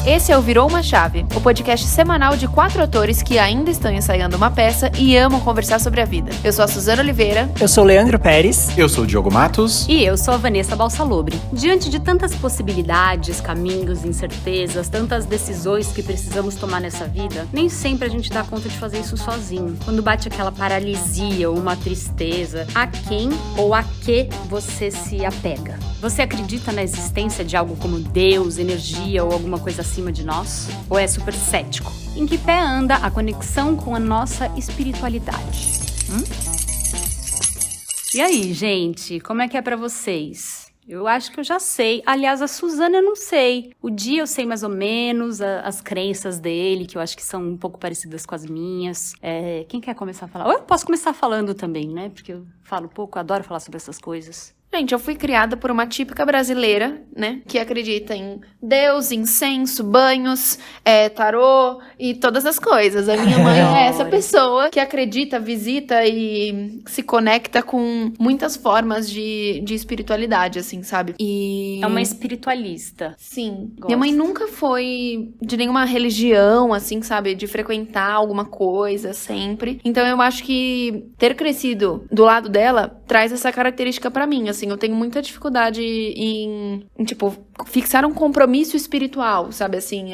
Esse é o Virou uma Chave, o podcast semanal de 4 atores que ainda estão ensaiando uma peça e amam conversar sobre a vida. Eu sou a Suzana Oliveira. Eu sou o Leandro Pérez. Eu sou o Diogo Matos. E eu sou a Vanessa Balsalobre. Diante de tantas possibilidades, caminhos, incertezas, tantas decisões que precisamos tomar nessa vida, nem sempre a gente dá conta de fazer isso sozinho. Quando bate aquela paralisia ou uma tristeza, a quem ou a que você se apega? Você acredita na existência de algo como Deus, energia ou alguma coisa acima de nós? Ou é super cético? Em que pé anda a conexão com a nossa espiritualidade? E aí, gente, como é que é pra vocês? Eu acho que eu já sei. Aliás, a Suzana eu não sei. O Dia eu sei mais ou menos, as crenças dele, que eu acho que são um pouco parecidas com as minhas. Quem quer começar a falar? Ou eu posso começar falando também, né? Porque eu falo pouco, eu adoro falar sobre essas coisas. Gente, eu fui criada por uma típica brasileira, né? Que acredita em Deus, incenso, banhos, tarô e todas as coisas. A minha mãe é essa pessoa que acredita, visita e se conecta com muitas formas de espiritualidade, assim, sabe? E... é uma espiritualista. Sim. Gosto. Minha mãe nunca foi de nenhuma religião, assim, sabe? De frequentar alguma coisa sempre. Então eu acho que ter crescido do lado dela traz essa característica pra mim, assim. Eu tenho muita dificuldade em, tipo, fixar um compromisso espiritual, sabe, assim,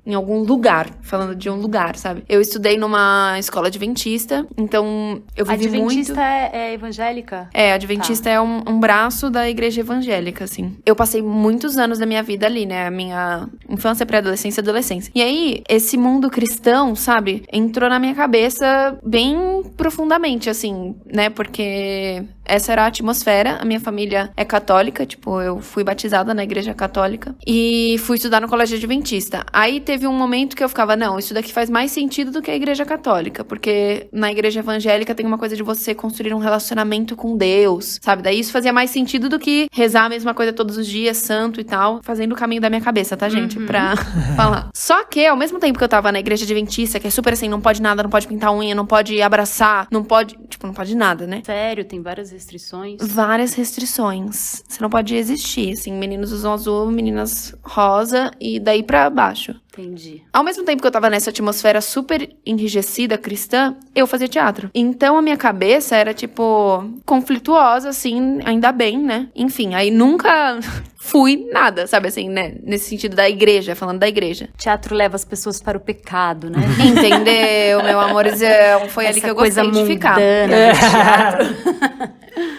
em algum lugar, falando de um lugar, sabe? Eu estudei numa escola adventista, então eu vivi muito... Adventista é evangélica? Adventista é um braço da igreja evangélica, assim. Eu passei muitos anos da minha vida ali, né, a minha infância, pré-adolescência e adolescência. E aí, esse mundo cristão, sabe, entrou na minha cabeça bem profundamente, assim, né, porque... essa era a atmosfera. A minha família é católica, tipo, eu fui batizada na igreja católica e fui estudar no colégio adventista. Aí teve um momento que eu ficava, não, isso daqui faz mais sentido do que a igreja católica, porque na igreja evangélica tem uma coisa de você construir um relacionamento com Deus, sabe? Daí isso fazia mais sentido do que rezar a mesma coisa todos os dias, santo e tal, fazendo o caminho da minha cabeça, tá, gente? Pra falar. Só que, ao mesmo tempo que eu tava na igreja adventista, que é super assim, não pode nada, não pode pintar unha, não pode abraçar, não pode, tipo, não pode nada, né? Sério, tem várias restrições? Várias restrições. Você não pode existir, assim, meninos usam azul, meninas rosa e daí pra baixo. Entendi. Ao mesmo tempo que eu tava nessa atmosfera super enrijecida cristã, eu fazia teatro. Então a minha cabeça era, tipo, conflituosa, assim, ainda bem, né? Enfim, aí nunca fui nada, sabe, assim, né? Nesse sentido da igreja, falando da igreja. Teatro leva as pessoas para o pecado, né? Entendeu, meu amorzão? Foi ali que eu gostei de ficar.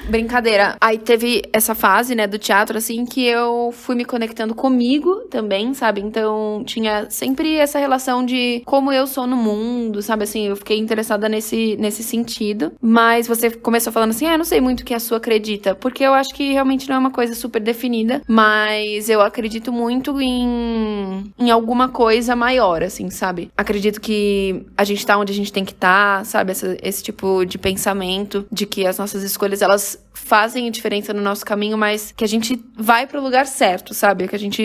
Brincadeira. Aí teve essa fase, né, do teatro, assim, que eu fui me conectando comigo também, sabe? Então, tinha sempre essa relação de como eu sou no mundo, sabe? Assim, eu fiquei interessada nesse sentido. Mas você começou falando assim, eu não sei muito o que a sua acredita. Porque eu acho que realmente não é uma coisa super definida. Mas eu acredito muito em alguma coisa maior, assim, sabe? Acredito que a gente tá onde a gente tem que estar, sabe? Esse tipo de pensamento de que as nossas escolhas, elas fazem a diferença no nosso caminho, mas que a gente vai pro lugar certo, sabe? Que a gente...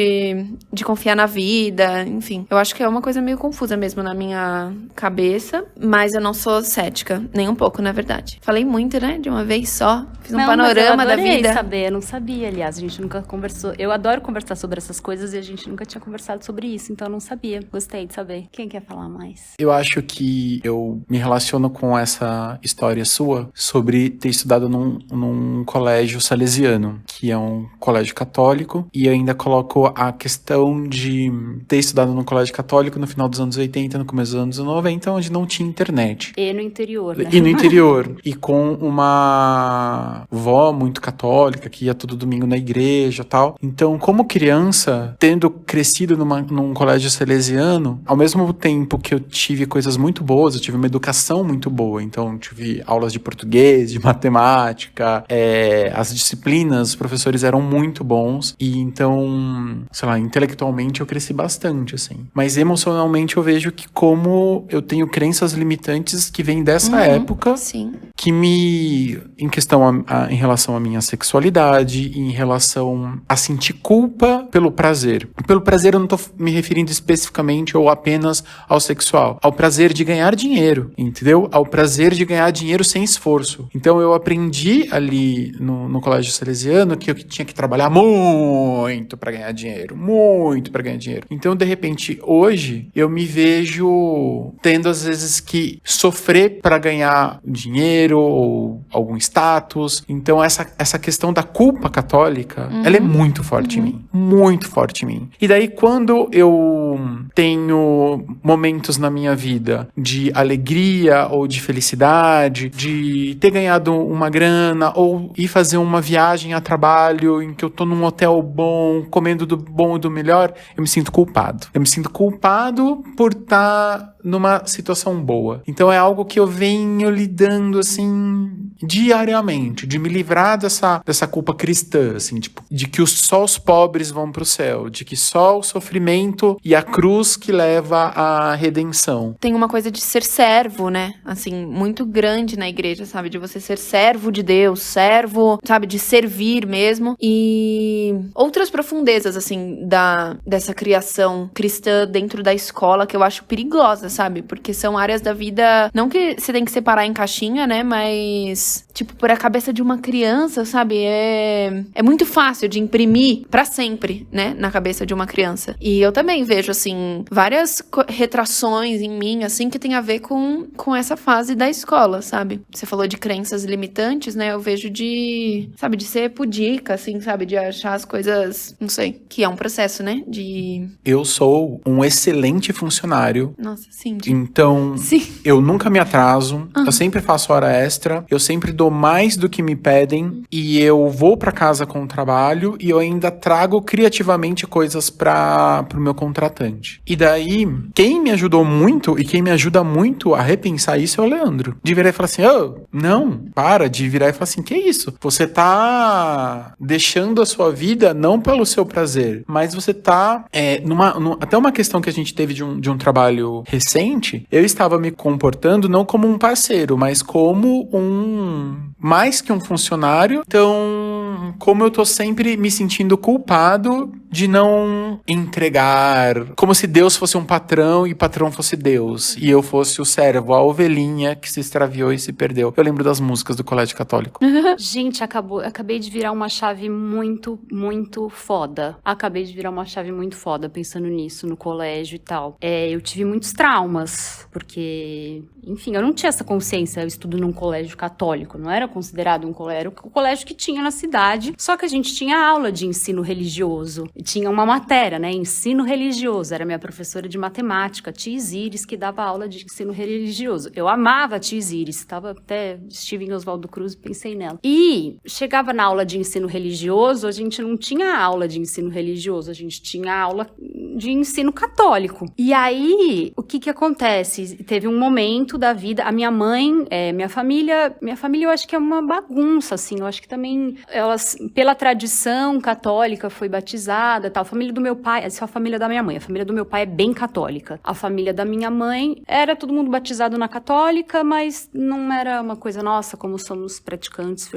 de confiar na vida, enfim. Eu acho que é uma coisa meio confusa mesmo na minha cabeça, mas eu não sou cética, nem um pouco, na verdade. Falei muito, né? De uma vez só. Fiz um panorama da vida. Saber, eu não sabia, aliás, a gente nunca conversou. Eu adoro conversar sobre essas coisas e a gente nunca tinha conversado sobre isso, então eu não sabia. Gostei de saber. Quem quer falar mais? Eu acho que eu me relaciono com essa história sua sobre ter estudado num colégio salesiano, que é um colégio católico, e ainda coloco a questão de ter estudado num colégio católico no final dos anos 80, no começo dos anos 90, onde não tinha internet. E no interior, né? E no interior. E com uma vó muito católica, que ia todo domingo na igreja e tal. Então, como criança, tendo crescido num colégio salesiano, ao mesmo tempo que eu tive coisas muito boas, eu tive uma educação muito boa. Então, tive aulas de português, de matemática, as disciplinas, os professores eram muito bons. E então, sei lá, intelectualmente eu cresci bastante, assim. Mas emocionalmente eu vejo que como eu tenho crenças limitantes que vêm dessa época, sim, que me... em questão em relação à minha sexualidade, em relação a sentir culpa pelo prazer. Pelo prazer eu não tô me referindo especificamente ou apenas ao sexual. Ao prazer de ganhar dinheiro, entendeu? Ao prazer de ganhar dinheiro sem esforço. Então eu aprendi ali ali no colégio salesiano que eu tinha que trabalhar muito pra ganhar dinheiro. Muito pra ganhar dinheiro. Então, de repente, hoje, eu me vejo tendo, às vezes, que sofrer pra ganhar dinheiro ou algum status. Então, essa questão da culpa católica, ela é muito forte em mim. Muito forte em mim. E daí, quando eu tenho momentos na minha vida de alegria ou de felicidade, de ter ganhado uma grana ou ir fazer uma viagem a trabalho em que eu tô num hotel bom, comendo do bom e do melhor, eu me sinto culpado. Eu me sinto culpado por estar numa situação boa. Então é algo que eu venho lidando, assim, diariamente, de me livrar dessa culpa cristã, assim, tipo, de que só os pobres vão pro céu, de que só o sofrimento e a cruz que leva à redenção. Tem uma coisa de ser servo, né? Assim, muito grande na igreja, sabe? De você ser servo de Deus, servo, sabe? De servir mesmo. E outras profundezas, assim, dessa criação cristã dentro da escola que eu acho perigosa, sabe? Porque são áreas da vida, não que você tem que separar em caixinha, né? Mas, tipo, por a cabeça de uma criança, sabe? É muito fácil de imprimir pra sempre, né? Na cabeça de uma criança. E eu também vejo, assim, várias retrações em mim, assim, que tem a ver com essa fase da escola, sabe? Você falou de crenças limitantes, né? Eu vejo de ser pudica, assim, sabe? De achar as coisas, não sei, que é um processo, né? Eu sou um excelente funcionário. Nossa, sim. Então, Sim. Eu nunca me atraso, eu sempre faço hora extra, eu sempre dou mais do que me pedem e eu vou pra casa com o trabalho e eu ainda trago criativamente coisas pro meu contratante. E daí, quem me ajudou muito e quem me ajuda muito a repensar isso é o Leandro. De virar e falar assim, não, para de virar e falar assim, que isso? Você tá deixando a sua vida não pelo seu prazer, mas você tá até uma questão que a gente teve de um trabalho recente, eu estava me comportando não como um parceiro, mas como mais que um funcionário. Então, como eu tô sempre me sentindo culpado de não entregar, como se Deus fosse um patrão e patrão fosse Deus, e eu fosse o servo, a ovelhinha que se extraviou e se perdeu. Eu lembro das músicas do Colégio Católico. Gente, acabei de virar uma chave muito, muito foda. Acabei de virar uma chave muito foda pensando nisso, no colégio e tal. Eu tive muitos traumas, porque, enfim, eu não tinha essa consciência. Eu estudo num colégio católico, não era considerado um colégio, era o colégio que tinha na cidade, só que a gente tinha aula de ensino religioso. Tinha uma matéria, né, ensino religioso. Era minha professora de matemática, tia Isiris, que dava aula de ensino religioso. Eu amava a tia Isiris, estive em Oswaldo Cruz e pensei nela. E chegava na aula de ensino religioso, a gente não tinha aula de ensino religioso, a gente tinha aula de ensino católico. E aí, o que acontece? Teve um momento da vida, a minha mãe, minha família eu acho que é uma bagunça, assim, eu acho que também, elas, pela tradição católica, foi batizada, tal. A família do meu pai, essa é a família da minha mãe, a família do meu pai é bem católica. A família da minha mãe era todo mundo batizado na católica, mas não era uma coisa, nossa, como somos praticantes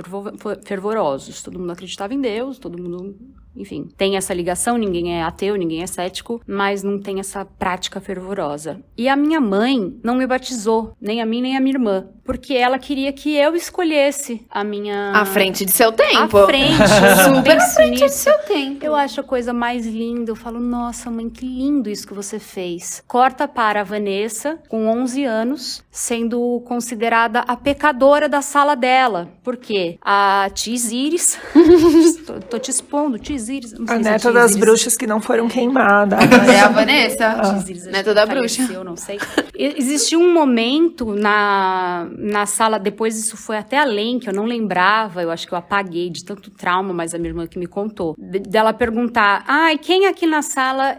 fervorosos. Todo mundo acreditava em Deus, todo mundo... Enfim, tem essa ligação, ninguém é ateu, ninguém é cético, mas não tem essa prática fervorosa. E a minha mãe não me batizou, nem a mim, nem a minha irmã, porque ela queria que eu escolhesse a minha... À frente de seu tempo. À frente, super à frente de seu tempo. Eu acho a coisa mais linda, eu falo, nossa mãe, que lindo isso que você fez. Corta para a Vanessa, com 11 anos, sendo considerada a pecadora da sala dela. Por quê? A tia Isiris, tô te expondo, tia Isiris, a neta das bruxas que não foram queimadas. É a Vanessa, neta da bruxa. Eu não sei. Existiu um momento na sala, depois isso foi até além, que eu não lembrava, eu acho que eu apaguei de tanto trauma, mas a minha irmã que me contou, dela perguntar, quem aqui na sala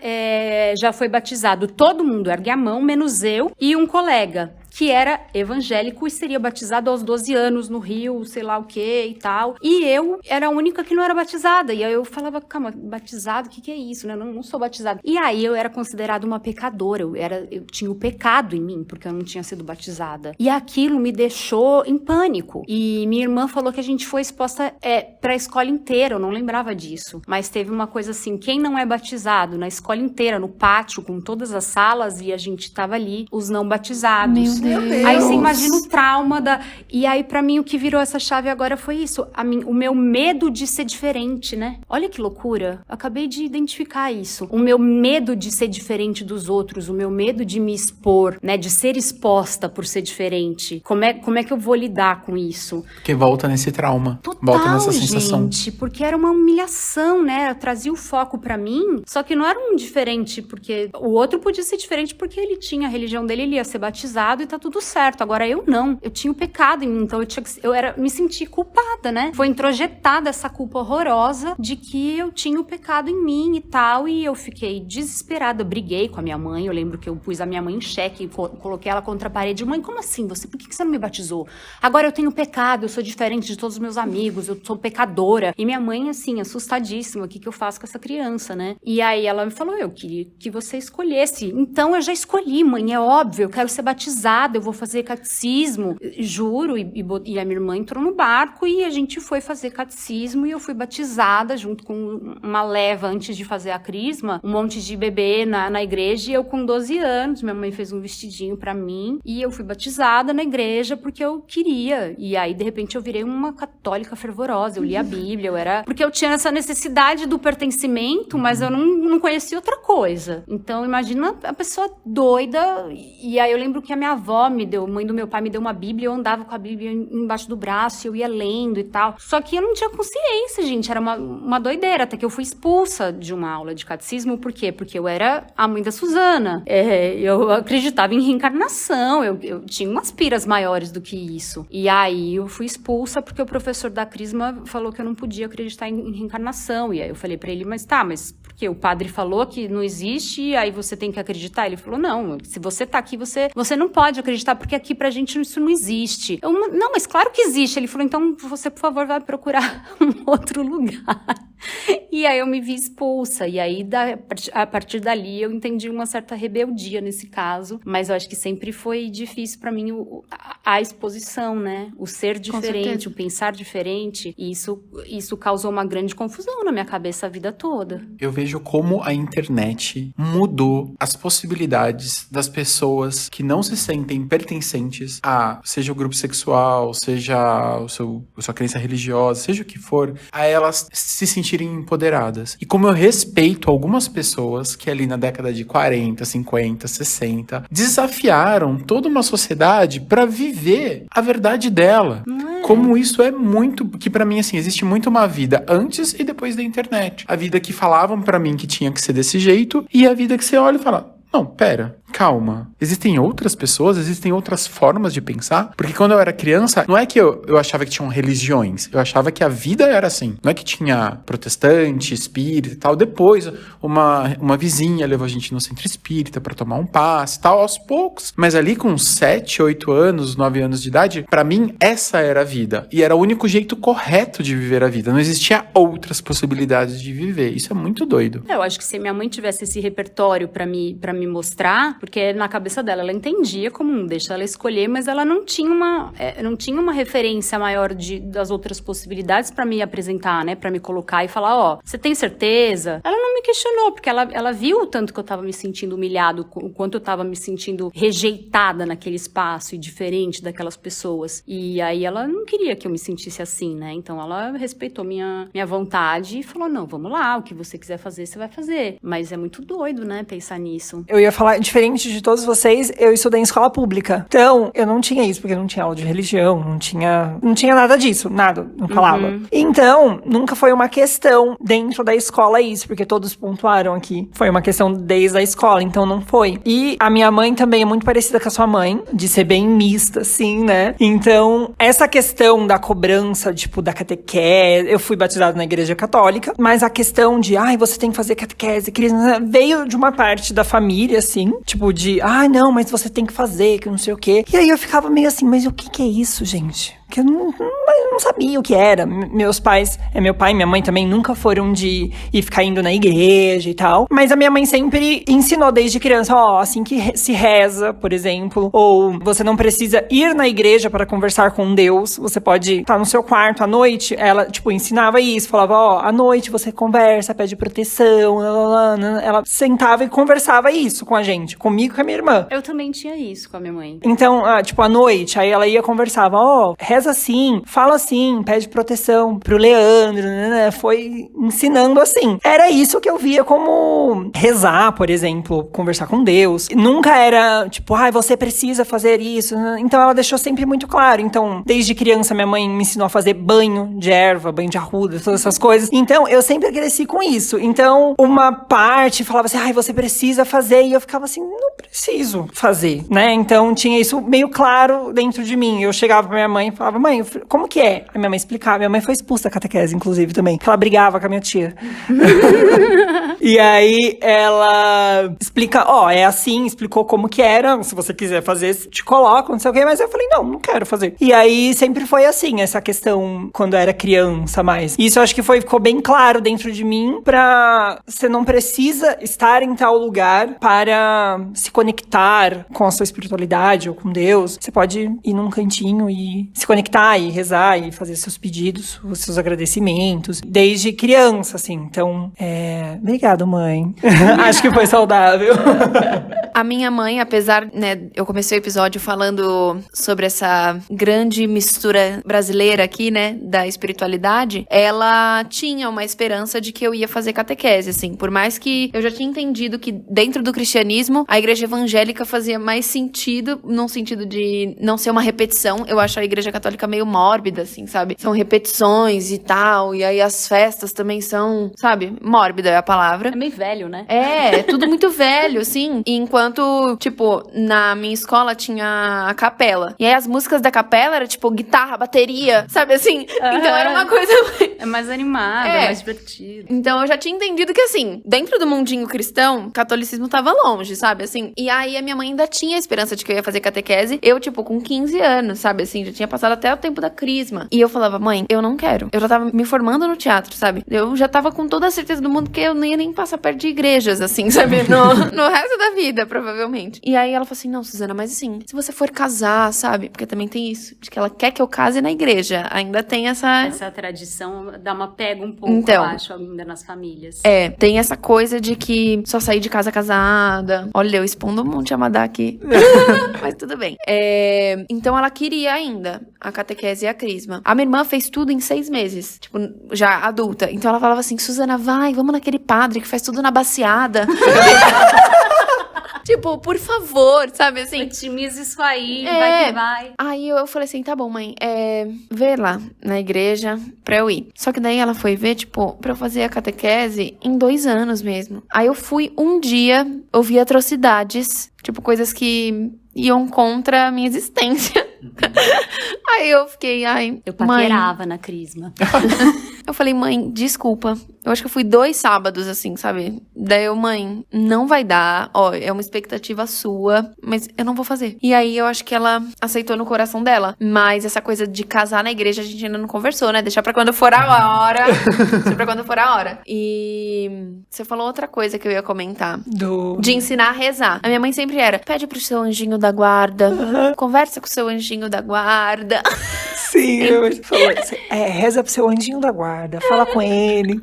já foi batizado? Todo mundo ergue a mão, menos eu e um colega, que era evangélico e seria batizado aos 12 anos no Rio, sei lá o que e tal. E eu era a única que não era batizada. E aí eu falava, calma, batizado? O que é isso? Né? Eu não sou batizada. E aí eu era considerada uma pecadora. Eu tinha o pecado em mim, porque eu não tinha sido batizada. E aquilo me deixou em pânico. E minha irmã falou que a gente foi exposta pra escola inteira. Eu não lembrava disso. Mas teve uma coisa assim, quem não é batizado na escola inteira, no pátio, com todas as salas, e a gente tava ali, os não batizados. Meu Meu Deus. Aí você imagina o trauma da... E aí, pra mim, o que virou essa chave agora foi isso. O meu medo de ser diferente, né? Olha que loucura. Eu acabei de identificar isso. O meu medo de ser diferente dos outros, o meu medo de me expor, né? De ser exposta por ser diferente. Como é que eu vou lidar com isso? Porque volta nesse trauma. Volta nessa sensação. Gente, porque era uma humilhação, né? Eu trazia o foco pra mim, só que não era um diferente, porque o outro podia ser diferente porque ele tinha a religião dele, ele ia ser batizado e tá tudo certo. Agora eu não. Eu tinha o pecado em mim, então me senti culpada, né? Foi introjetada essa culpa horrorosa de que eu tinha o pecado em mim e tal, e eu fiquei desesperada. Eu briguei com a minha mãe, eu lembro que eu pus a minha mãe em xeque, coloquei ela contra a parede. Mãe, como assim? Por que você não me batizou? Agora eu tenho pecado, eu sou diferente de todos os meus amigos, eu sou pecadora. E minha mãe, assim, assustadíssima, o que eu faço com essa criança, né? E aí ela me falou, eu queria que você escolhesse. Então eu já escolhi, mãe, é óbvio, eu quero ser batizada, eu vou fazer catecismo, juro. E a minha irmã entrou no barco e a gente foi fazer catecismo e eu fui batizada junto com uma leva antes de fazer a crisma, um monte de bebê na igreja, e eu com 12 anos, minha mãe fez um vestidinho pra mim e eu fui batizada na igreja porque eu queria. E aí, de repente, eu virei uma católica fervorosa, eu li a Bíblia, porque eu tinha essa necessidade do pertencimento, mas eu não conhecia outra coisa. Então, imagina a pessoa doida. E aí eu lembro que a minha avó mãe do meu pai me deu uma Bíblia, eu andava com a Bíblia embaixo do braço, eu ia lendo e tal. Só que eu não tinha consciência, gente, era uma doideira, até que eu fui expulsa de uma aula de catecismo. Por quê? Porque eu era a mãe da Suzana. Eu acreditava em reencarnação, eu tinha umas piras maiores do que isso. E aí eu fui expulsa porque o professor da crisma falou que eu não podia acreditar em reencarnação. E aí eu falei pra ele, mas por quê? O padre falou que não existe e aí você tem que acreditar? Ele falou, não, se você tá aqui, você não pode acreditar, porque aqui pra gente isso não existe. Não, mas claro que existe. Ele falou, então você, por favor, vai procurar um outro lugar. E aí eu me vi expulsa. E aí, a partir dali, eu entendi uma certa rebeldia nesse caso. Mas eu acho que sempre foi difícil pra mim a exposição, né? O ser diferente, o pensar diferente. E isso causou uma grande confusão na minha cabeça a vida toda. Eu vejo como a internet mudou as possibilidades das pessoas que não se sentem pertencentes a, seja o grupo sexual, seja a sua crença religiosa, seja o que for, a elas se sentirem empoderadas. E como eu respeito algumas pessoas que ali na década de 40, 50, 60 desafiaram toda uma sociedade para viver a verdade dela. Como isso é muito... Que pra mim, assim, existe muito uma vida antes e depois da internet. A vida que falavam pra mim que tinha que ser desse jeito e a vida que você olha e fala... Não, pera, calma. Existem outras pessoas, existem outras formas de pensar? Porque quando eu era criança, não é que eu achava que tinham religiões, eu achava que a vida era assim. Não é que tinha protestante, espírita e tal. Depois, uma vizinha levou a gente no centro espírita pra tomar um passe e tal, aos poucos. Mas ali com 7, 8 anos, 9 anos de idade, pra mim, essa era a vida. E era o único jeito correto de viver a vida. Não existia outras possibilidades de viver. Isso é muito doido. Eu acho que se minha mãe tivesse esse repertório pra me mostrar, porque na cabeça dela ela entendia como deixa ela escolher, mas ela não tinha uma referência maior das outras possibilidades pra me apresentar, né, pra me colocar e falar, você tem certeza? Ela não me questionou, porque ela viu o tanto que eu tava me sentindo humilhado, o quanto eu tava me sentindo rejeitada naquele espaço e diferente daquelas pessoas, e aí ela não queria que eu me sentisse assim, né, então ela respeitou minha vontade e falou, não, vamos lá, o que você quiser fazer, você vai fazer, mas é muito doido, né, pensar nisso. Eu ia falar, diferente de todos vocês, eu estudei em escola pública. Então, eu não tinha isso, porque não tinha aula de religião, não tinha nada disso, nada, não falava. Então, nunca foi uma questão dentro da escola isso, porque todos pontuaram aqui. Foi uma questão desde a escola, então não foi. E a minha mãe também é muito parecida com a sua mãe, de ser bem mista, assim, né? Então, essa questão da cobrança, tipo, da catequese, eu fui batizada na igreja católica, mas a questão de, você tem que fazer catequese, veio de uma parte da família, assim, tipo de, não, mas você tem que fazer, que não sei o quê. E aí eu ficava meio assim, mas o que é isso, gente? que eu não sabia o que era. Meus pais, meu pai e minha mãe também nunca foram de ir ficar indo na igreja e tal. Mas a minha mãe sempre ensinou desde criança, assim que se reza, por exemplo, ou você não precisa ir na igreja para conversar com Deus, você pode estar no seu quarto à noite. Ela, ensinava isso, falava, à noite você conversa, pede proteção, ela sentava e conversava isso com a gente, comigo e com a minha irmã. Eu também tinha isso com a minha mãe. Então, à noite, aí ela ia conversava, reza assim, fala assim, pede proteção pro Leandro, né? Foi ensinando assim. Era isso que eu via como rezar, por exemplo, conversar com Deus. Nunca era, você precisa fazer isso. Então, ela deixou sempre muito claro. Então, desde criança, minha mãe me ensinou a fazer banho de erva, banho de arruda, todas essas coisas. Então, eu sempre cresci com isso. Então, uma parte falava assim, você precisa fazer. E eu ficava assim, não preciso fazer, né? Então, tinha isso meio claro dentro de mim. Eu chegava pra minha mãe e falava, mãe, como que é? A minha mãe explicava. Minha mãe foi expulsa da catequese, inclusive, também. Porque ela brigava com a minha tia. E aí, ela explica, é assim, explicou como que era. Se você quiser fazer, te coloca, não sei o quê. Mas eu falei, não quero fazer. E aí, sempre foi assim, essa questão, quando eu era criança mais. Isso eu acho que ficou bem claro dentro de mim, pra você não precisa estar em tal lugar para se conectar com a sua espiritualidade ou com Deus. Você pode ir num cantinho e se conectar e rezar e fazer seus pedidos, os seus agradecimentos, desde criança, assim. Então, obrigado, mãe. Acho que foi saudável. A minha mãe, apesar, né, eu comecei o episódio falando sobre essa grande mistura brasileira aqui, né, da espiritualidade, ela tinha uma esperança de que eu ia fazer catequese, assim, por mais que eu já tinha entendido que dentro do cristianismo, a igreja evangélica fazia mais sentido, num sentido de não ser uma repetição. Eu acho a igreja católica meio mórbida, assim, sabe? São repetições e tal, e aí as festas também são, sabe? Mórbida é a palavra. É meio velho, né? É tudo muito velho, assim. E enquanto, na minha escola tinha a capela. E aí as músicas da capela era, guitarra, bateria, sabe assim? Então era uma coisa... É mais animado, é mais divertido. Então eu já tinha entendido que, assim, dentro do mundinho cristão, o catolicismo tava longe, sabe? Assim, e aí a minha mãe ainda tinha a esperança de que eu ia fazer catequese. Eu, com 15 anos, sabe? Assim, já tinha passado até o tempo da crisma. E eu falava, mãe, eu não quero. Eu já tava me formando no teatro, sabe? Eu já tava com toda a certeza do mundo que eu não ia nem passar perto de igrejas, assim, sabe? No resto da vida, provavelmente. E aí ela falou assim, não, Suzana, mas assim, se você for casar, sabe? Porque também tem isso, de que ela quer que eu case na igreja. Ainda tem essa tradição pega um pouco, então, eu acho, ainda nas famílias. Tem essa coisa de que só sair de casa casada. Olha, eu expondo um monte a Amadá aqui. Mas tudo bem. Então ela queria ainda a catequese e a crisma. A minha irmã fez tudo em 6 meses, já adulta. Então ela falava assim, Suzana, vamos naquele padre que faz tudo na baciada. Por favor, sabe assim? Otimiza isso aí, vai que vai. Aí eu falei assim, tá bom, mãe, vê lá na igreja pra eu ir. Só que daí ela foi ver, pra eu fazer a catequese em 2 anos mesmo. Aí eu fui um dia, ouvi atrocidades, coisas que iam contra a minha existência. Aí eu fiquei, eu paquerava na crisma. Eu falei, mãe, desculpa. Eu acho que eu fui 2 sábados, assim, sabe? Daí eu, mãe, não vai dar. É uma expectativa sua, mas eu não vou fazer. E aí eu acho que ela aceitou no coração dela. Mas essa coisa de casar na igreja a gente ainda não conversou, né? Deixar pra quando for a hora. Deixar pra quando for a hora. E você falou outra coisa que eu ia comentar. De ensinar a rezar. A minha mãe sempre era, pede pro seu anjinho da guarda. Conversa com o seu anjinho da guarda. Sim, reza pro seu anjinho da guarda, fala com ele.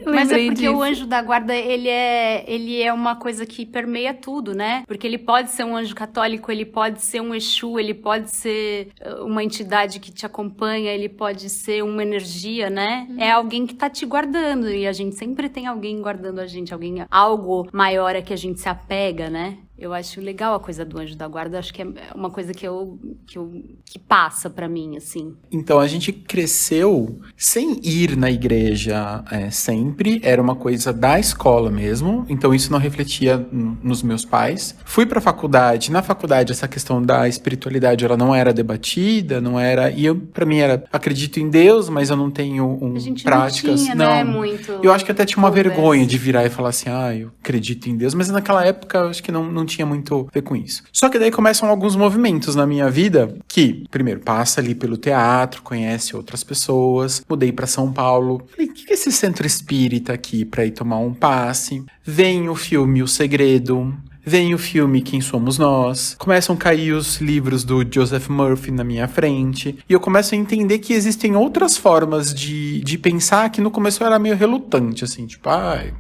Mas é porque o anjo da guarda, ele é uma coisa que permeia tudo, né? Porque ele pode ser um anjo católico, ele pode ser um Exu, ele pode ser uma entidade que te acompanha, ele pode ser uma energia, né? É alguém que tá te guardando, e a gente sempre tem alguém guardando a gente, algo maior a que a gente se apega, né? Eu acho legal a coisa do anjo da guarda, acho que é uma coisa que passa pra mim, assim. Então, a gente cresceu sem ir na igreja sempre, era uma coisa da escola mesmo, então isso não refletia nos meus pais. Fui pra faculdade, na faculdade essa questão da espiritualidade, ela não era debatida, e pra mim era, acredito em Deus, mas eu não tenho práticas. Não tinha, né, muito... Eu acho que até tinha uma vergonha de virar e falar assim, eu acredito em Deus, mas naquela época eu acho que não não tinha muito a ver com isso. Só que daí começam alguns movimentos na minha vida que, primeiro, passa ali pelo teatro, conhece outras pessoas, mudei pra São Paulo. Falei, o que é esse centro espírita aqui pra ir tomar um passe? Vem o filme O Segredo, vem o filme Quem Somos Nós, começam a cair os livros do Joseph Murphy na minha frente, e eu começo a entender que existem outras formas de pensar que no começo eu era meio relutante, assim, tipo,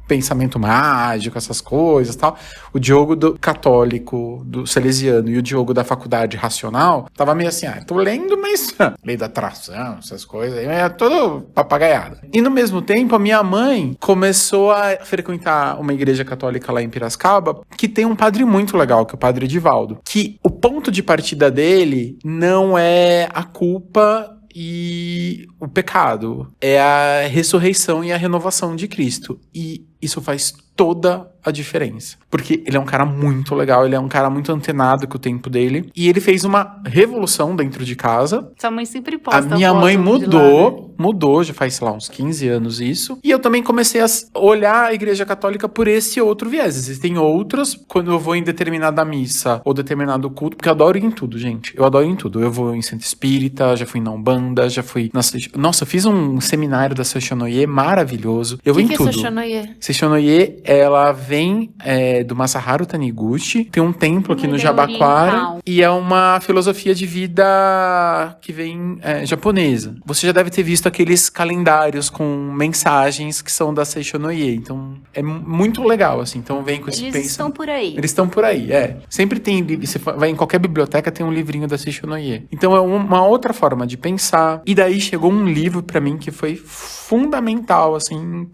pensamento mágico, essas coisas e tal. O Diogo do católico, do salesiano, e o Diogo da faculdade racional, tava meio assim, tô lendo, mas lei da atração, essas coisas, aí é todo papagaiado. E no mesmo tempo, a minha mãe começou a frequentar uma igreja católica lá em Piracicaba, que tem um padre muito legal, que é o padre Edivaldo, que o ponto de partida dele não é a culpa e o pecado, é a ressurreição e a renovação de Cristo. E isso faz toda a diferença. Porque ele é um cara muito legal, ele é um cara muito antenado com o tempo dele. E ele fez uma revolução dentro de casa. Sua mãe sempre posta. A minha mãe mudou, já faz, sei lá, uns 15 anos isso. E eu também comecei a olhar a igreja católica por esse outro viés. Existem outras, quando eu vou em determinada missa ou determinado culto, porque eu adoro ir em tudo, gente. Eu adoro ir em tudo. Eu vou em centro espírita, já fui na Umbanda, já fui... Nossa, eu fiz um seminário da Seishonoye maravilhoso. Eu vou em tudo. Seishonoye, ela vem do Masaharu Taniguchi, tem um templo aqui no Jabaquara, e é uma filosofia de vida que vem japonesa. Você já deve ter visto aqueles calendários com mensagens que são da Seishonoye, então é muito legal, assim, então vem com esse pensamento. Eles estão por aí. Eles estão por aí, Sempre tem, você vai em qualquer biblioteca, tem um livrinho da Seishonoye. Então é uma outra forma de pensar, e daí chegou um livro pra mim que foi fundamental, assim,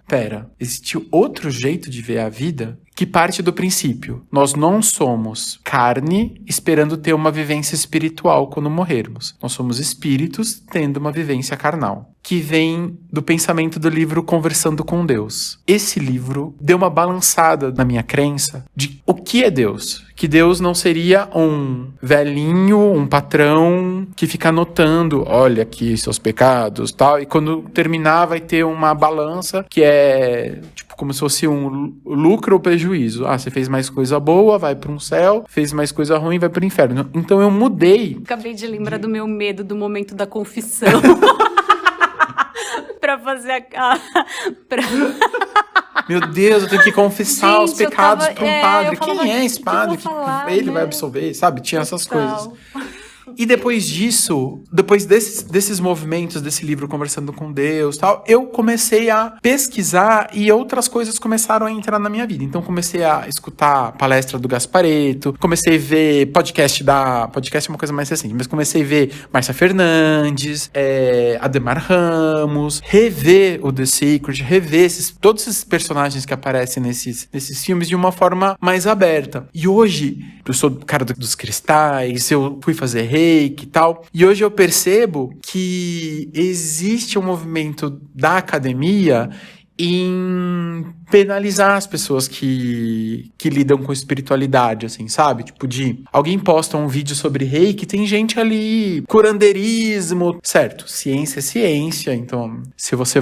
Pera, existe outro jeito de ver a vida que parte do princípio: nós não somos carne esperando ter uma vivência espiritual quando morrermos. Nós somos espíritos tendo uma vivência carnal. Que vem do pensamento do livro Conversando com Deus. Esse livro deu uma balançada na minha crença de o que é Deus. Que Deus não seria um velhinho, um patrão que fica anotando, olha aqui seus pecados, tal, e quando terminar vai ter uma balança que é tipo como se fosse um lucro ou prejuízo. Você fez mais coisa boa, vai para um céu, fez mais coisa ruim, vai para o inferno. Então eu mudei. Acabei de lembrar do meu medo do momento da confissão. Pra fazer Meu Deus, eu tenho que confessar os pecados para um padre. Falava, quem é esse padre? Ele vai absolver, sabe? Tinha essas coisas. E depois disso, depois desses movimentos, desse livro Conversando com Deus, tal, eu comecei a pesquisar e outras coisas começaram a entrar na minha vida. Então comecei a escutar a palestra do Gasparetto, comecei a ver podcast é uma coisa mais recente, mas comecei a ver Márcia Fernandes, Ademar Ramos, rever o The Secret, rever todos esses personagens que aparecem nesses filmes de uma forma mais aberta. E hoje, eu sou o cara dos cristais, eu fui fazer reiki e tal, e hoje eu percebo que existe um movimento da academia em penalizar as pessoas que lidam com espiritualidade, assim, sabe? Tipo, alguém posta um vídeo sobre reiki, tem gente ali, curandeirismo, certo? Ciência é ciência, então se você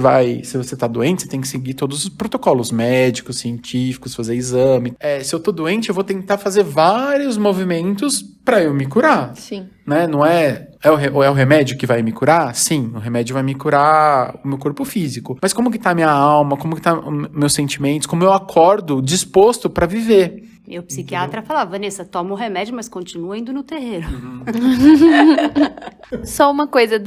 tá doente, você tem que seguir todos os protocolos médicos, científicos, fazer exame. Se eu tô doente, eu vou tentar fazer vários movimentos pra eu me curar. Sim. Né? Não é o remédio que vai me curar? Sim, o remédio vai me curar o meu corpo físico. Mas como que tá a minha alma? Como que tá meus sentimentos? Como eu acordo disposto pra viver? Meu psiquiatra falava, Vanessa, toma o remédio, mas continua indo no terreiro. Só uma coisa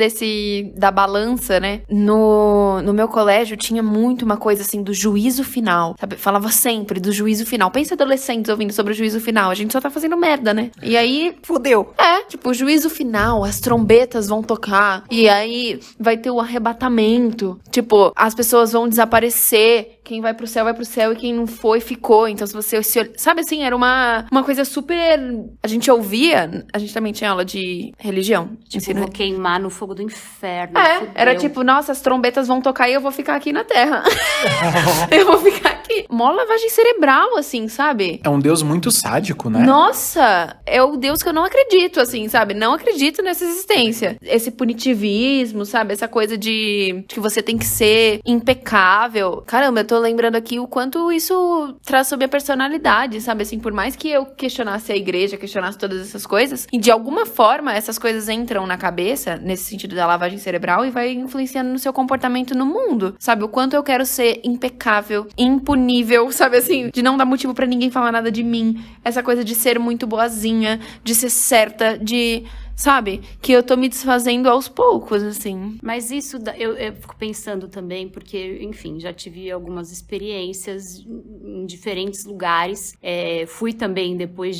da balança, né? No meu colégio tinha muito uma coisa assim do juízo final, sabe? Falava sempre do juízo final. Pensa adolescentes ouvindo sobre o juízo final. A gente só tá fazendo merda, né? E aí... Fudeu. Tipo, o juízo final, as trombetas vão tocar. E aí vai ter o arrebatamento. Tipo, as pessoas vão desaparecer. Quem vai pro céu e quem não foi, ficou. Então, se você... Sabe assim, era uma coisa super... A gente ouvia... A gente também tinha aula de religião. Tipo, vou queimar no fogo do inferno. Era tipo, nossa, as trombetas vão tocar e eu vou ficar aqui na terra. Eu vou ficar aqui. Um mó lavagem cerebral, assim, sabe? É um Deus muito sádico, né? Nossa, é o Deus que eu não acredito, assim, sabe? Não acredito nessa existência. Esse punitivismo, sabe? Essa coisa de que você tem que ser impecável. Caramba, eu tô lembrando aqui o quanto isso traz sobre a personalidade, sabe? Assim, por mais que eu questionasse a igreja, questionasse todas essas coisas, e de alguma forma essas coisas entram na cabeça, nesse sentido da lavagem cerebral, e vai influenciando no seu comportamento no mundo, sabe? O quanto eu quero ser impecável, impunível, sabe? Assim, de não dar motivo pra ninguém falar nada de mim. Essa coisa de ser muito boazinha, de ser certa, de... Sabe? Que eu tô me desfazendo aos poucos, assim. Mas isso, eu fico pensando também, porque, enfim, já tive algumas experiências em diferentes lugares. Fui também, depois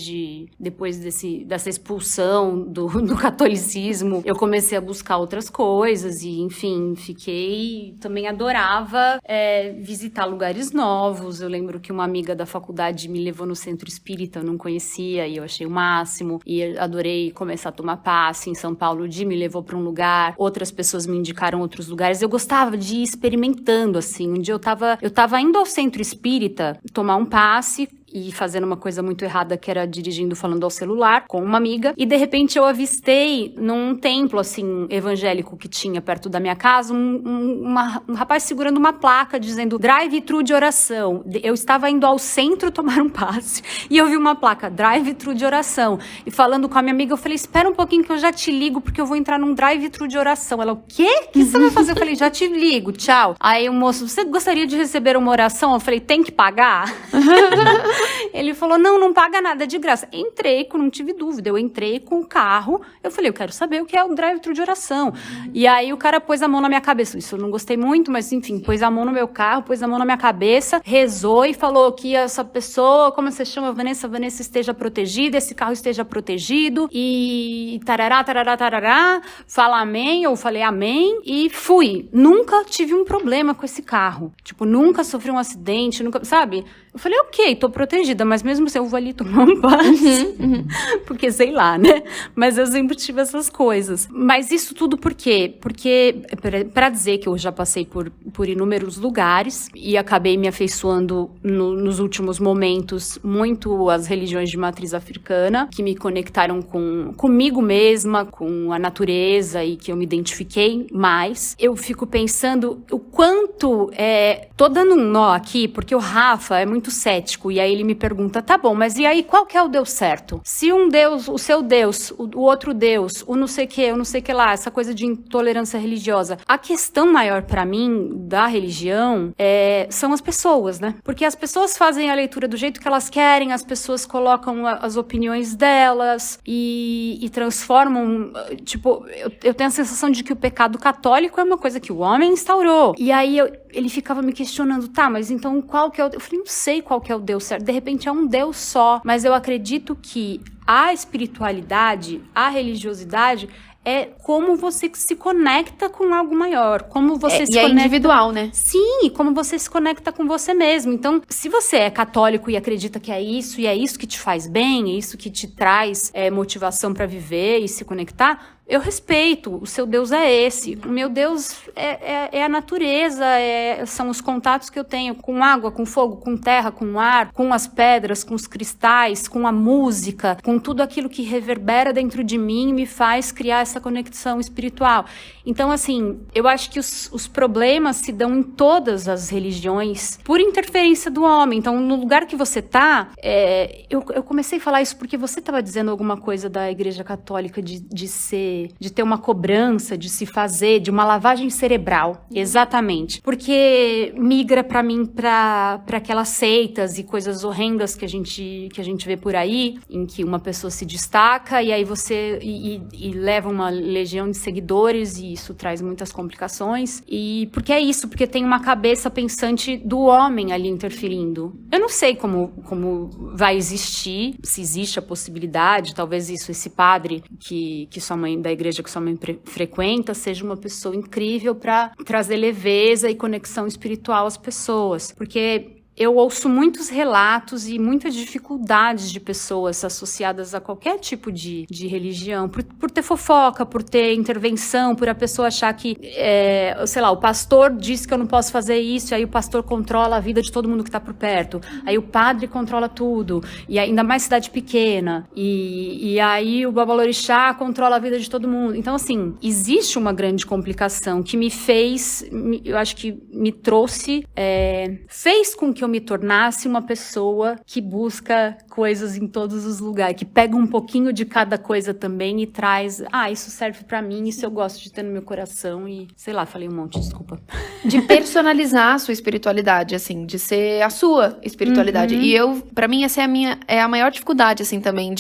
dessa expulsão do catolicismo, eu comecei a buscar outras coisas e, enfim, também adorava visitar lugares novos. Eu lembro que uma amiga da faculdade me levou no centro espírita, eu não conhecia, e eu achei o máximo, e adorei começar a tomar passe em São Paulo. O Di me levou para um lugar, outras pessoas me indicaram outros lugares. Eu gostava de ir experimentando, assim. Um dia eu tava indo ao centro espírita tomar um passe e fazendo uma coisa muito errada, que era dirigindo, falando ao celular, com uma amiga. E, de repente, eu avistei num templo, assim, evangélico que tinha perto da minha casa, um rapaz segurando uma placa dizendo drive-thru de oração. Eu estava indo ao centro tomar um passe e eu vi uma placa, drive-thru de oração. E falando com a minha amiga, eu falei, espera um pouquinho que eu já te ligo, porque eu vou entrar num drive-thru de oração. Ela, o quê? O que você vai fazer? Eu falei, já te ligo, tchau. Aí o moço, você gostaria de receber uma oração? Eu falei, tem que pagar? Ele falou, não paga nada, de graça. Não tive dúvida, eu entrei com o carro, eu falei, eu quero saber o que é o drive-thru de oração. E aí o cara pôs a mão na minha cabeça, isso eu não gostei muito, mas enfim, pôs a mão no meu carro, pôs a mão na minha cabeça, rezou e falou que essa pessoa, como você chama, Vanessa esteja protegida, esse carro esteja protegido, e tarará, fala amém, eu falei amém, e fui. Nunca tive um problema com esse carro, tipo, nunca sofri um acidente, nunca, sabe? Eu falei, ok, tô protegida, mas mesmo assim eu vou ali tomar um passe. Porque, sei lá, né? Mas eu sempre tive essas coisas. Mas isso tudo por quê? Porque, pra dizer que eu já passei por inúmeros lugares e acabei me afeiçoando nos últimos momentos muito às religiões de matriz africana, que me conectaram comigo mesma, com a natureza e que eu me identifiquei mais. Eu fico pensando o quanto... Tô dando um nó aqui, porque o Rafa é muito cético, e aí ele me pergunta, tá bom, mas e aí qual que é o Deus certo? Se um Deus, o seu Deus, o outro Deus, o não sei que lá, essa coisa de intolerância religiosa. A questão maior pra mim da religião são as pessoas, né? Porque as pessoas fazem a leitura do jeito que elas querem, as pessoas colocam as opiniões delas e transformam, tipo, eu tenho a sensação de que o pecado católico é uma coisa que o homem instaurou. E aí ele ficava me questionando, tá, mas então qual que é o... Eu falei, não sei qual que é o Deus certo. De repente é um Deus só, mas eu acredito que a espiritualidade, a religiosidade é como você se conecta com algo maior, como você se conecta... é individual, né? Sim, como você se conecta com você mesmo. Então, se você é católico e acredita que é isso, e é isso que te faz bem, é isso que te traz motivação pra viver e se conectar... Eu respeito, o seu Deus é esse. O meu Deus é a natureza, são os contatos que eu tenho com água, com fogo, com terra, com ar, com as pedras, com os cristais, com a música, com tudo aquilo que reverbera dentro de mim e me faz criar essa conexão espiritual. Então, assim, eu acho que os problemas se dão em todas as religiões por interferência do homem. Então, no lugar que você tá, eu comecei a falar isso porque você estava dizendo alguma coisa da Igreja Católica de ter uma cobrança, de se fazer, de uma lavagem cerebral. Exatamente. Porque migra pra mim pra aquelas seitas e coisas horrendas que a gente vê por aí, em que uma pessoa se destaca e aí você e leva uma legião de seguidores e isso traz muitas complicações. E porque é isso, porque tem uma cabeça pensante do homem ali interferindo. Eu não sei como vai existir, se existe a possibilidade, talvez esse padre que sua mãe da igreja que sua mãe frequenta seja uma pessoa incrível para trazer leveza e conexão espiritual às pessoas, porque eu ouço muitos relatos e muitas dificuldades de pessoas associadas a qualquer tipo de religião, por ter fofoca, por ter intervenção, por a pessoa achar que, sei lá, o pastor disse que eu não posso fazer isso, e aí o pastor controla a vida de todo mundo que tá por perto, aí o padre controla tudo, e ainda mais cidade pequena, e aí o babalorixá controla a vida de todo mundo. Então, assim, existe uma grande complicação que me fez, eu acho que me trouxe, fez com que eu me tornasse uma pessoa que busca coisas em todos os lugares, que pega um pouquinho de cada coisa também e traz, isso serve pra mim, isso eu gosto de ter no meu coração e, sei lá, falei um monte, desculpa. De personalizar a sua espiritualidade, assim, de ser a sua espiritualidade. E pra mim, essa é a maior dificuldade, assim, também,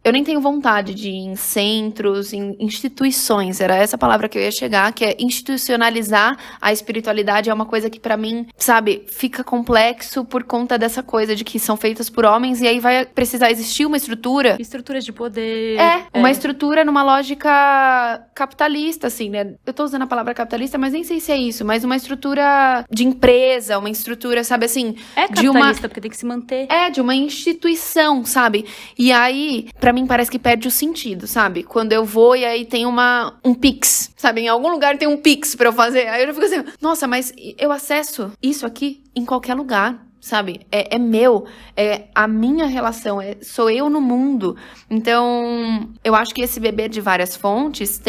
eu nem tenho vontade de ir em centros, em instituições, era essa palavra que eu ia chegar, que é institucionalizar a espiritualidade, é uma coisa que pra mim, sabe, fica complexo por conta dessa coisa de que são feitas por homens e aí vai precisar existir uma estrutura. Estruturas de poder. Uma estrutura numa lógica capitalista, assim, né? Eu tô usando a palavra capitalista, mas nem sei se é isso, mas uma estrutura de empresa, uma estrutura, sabe, assim... É capitalista, porque tem que se manter. De uma instituição, sabe? E aí, pra mim, parece que perde o sentido, sabe? Quando eu vou e aí tem um Pix, sabe? Em algum lugar tem um Pix pra eu fazer. Aí eu fico assim, nossa, mas eu acesso isso aqui em qualquer lugar, sabe? É meu, é a minha relação, sou eu no mundo. Então, eu acho que esse beber de várias fontes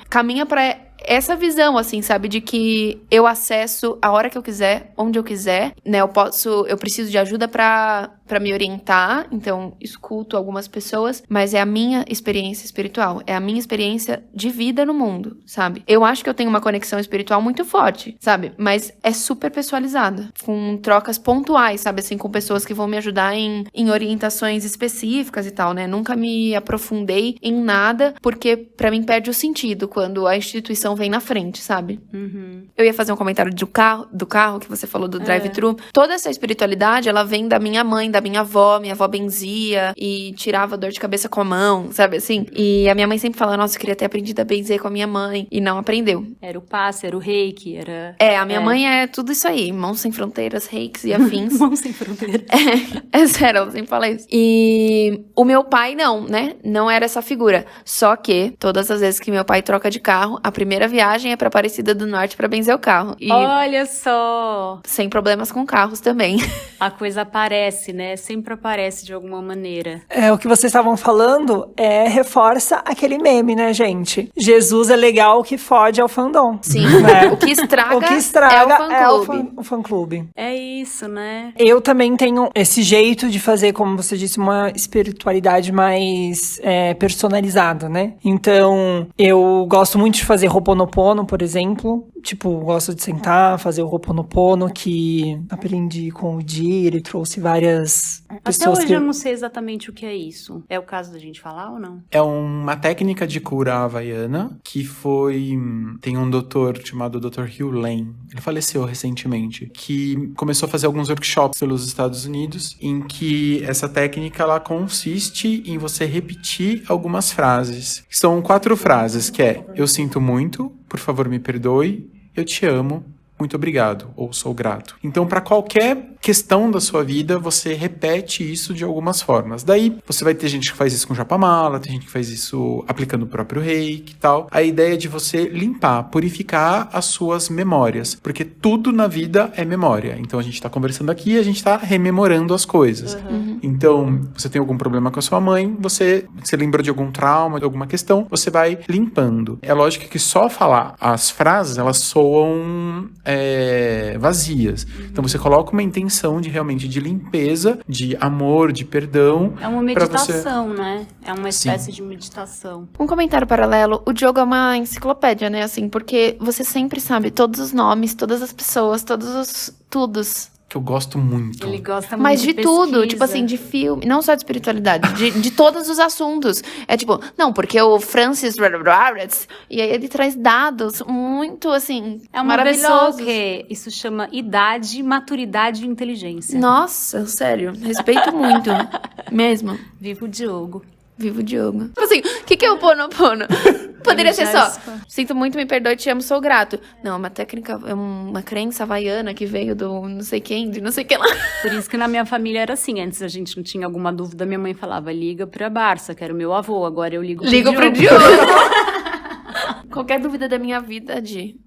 caminha pra essa visão, assim, sabe? De que eu acesso a hora que eu quiser, onde eu quiser, né? Eu preciso de ajuda pra me orientar, então escuto algumas pessoas, mas é a minha experiência espiritual, é a minha experiência de vida no mundo, sabe? Eu acho que eu tenho uma conexão espiritual muito forte, sabe? Mas é super pessoalizada, com trocas pontuais, sabe? Assim, com pessoas que vão me ajudar em orientações específicas e tal, né? Nunca me aprofundei em nada, porque pra mim perde o sentido quando a instituição vem na frente, sabe? Eu ia fazer um comentário do carro que você falou do drive-thru. Toda essa espiritualidade, ela vem da minha mãe, da minha avó benzia e tirava dor de cabeça com a mão, sabe assim? E a minha mãe sempre fala, nossa, eu queria ter aprendido a benzer com a minha mãe, e não aprendeu. Era o passe, era o reiki, era... A minha mãe é tudo isso aí, mãos sem fronteiras, reikis e afins. Mãos sem fronteiras. É sério, ela sempre fala isso. E o meu pai não, né? Não era essa figura. Só que, todas as vezes que meu pai troca de carro, a primeira viagem é pra Aparecida do Norte pra benzer o carro. E olha só! sem problemas com carros também. A coisa aparece, né? Sempre aparece de alguma maneira. O que vocês estavam falando reforça aquele meme, né, gente? Jesus é legal, o que fode é o fandom. Sim, né? o que estraga é o fã-clube. o fã-clube. É isso, né? Eu também tenho esse jeito de fazer, como você disse, uma espiritualidade mais personalizada, né? Então, eu gosto muito de fazer Ho'oponopono, por exemplo. Tipo, gosto de sentar, fazer o Ho'oponopono, que aprendi com o Di, ele trouxe várias pessoas. Até hoje eu não sei exatamente o que é isso. É o caso da gente falar ou não? É uma técnica de cura havaiana que tem um doutor chamado Dr. Hugh Lane, ele faleceu recentemente, que começou a fazer alguns workshops pelos Estados Unidos, em que essa técnica ela consiste em você repetir algumas frases. São 4 frases, que é: eu sinto muito, por favor me perdoe, eu te amo, muito obrigado, ou sou grato. Então, para qualquer questão da sua vida, você repete isso de algumas formas. Daí, você vai ter gente que faz isso com japamala, tem gente que faz isso aplicando o próprio reiki e tal. A ideia é de você limpar, purificar as suas memórias, porque tudo na vida é memória. Então, a gente tá conversando aqui e a gente tá rememorando as coisas. Então, você tem algum problema com a sua mãe, você lembra de algum trauma, de alguma questão, você vai limpando. É lógico que só falar as frases, elas soam vazias. Então, você coloca uma intenção de limpeza, de amor, de perdão. É uma meditação, né? É uma espécie de meditação. Um comentário paralelo, o Diogo é uma enciclopédia, né? Assim, porque você sempre sabe todos os nomes, todas as pessoas, todos os tudos. Que eu gosto muito. Ele gosta muito mas de pesquisa. tudo, tipo assim, de filme, não só de espiritualidade, de todos os assuntos. É tipo, não, porque o Francis e aí ele traz dados muito, assim, é uma maravilhosos. pessoa que isso chama idade, maturidade e inteligência. Nossa, sério, respeito muito, mesmo. Viva o Diogo. Viva o Diogo. Tipo assim, o que é o Ho'oponopono? Poderia ser só, sinto muito, me perdoe, te amo, sou grato. Não, é uma técnica, é uma crença havaiana que veio do não sei quem, de não sei que lá. Por isso que na minha família era assim. Antes a gente não tinha alguma dúvida, minha mãe falava, liga pra Barça, que era o meu avô. Agora eu ligo pro Diogo. Qualquer dúvida da minha vida,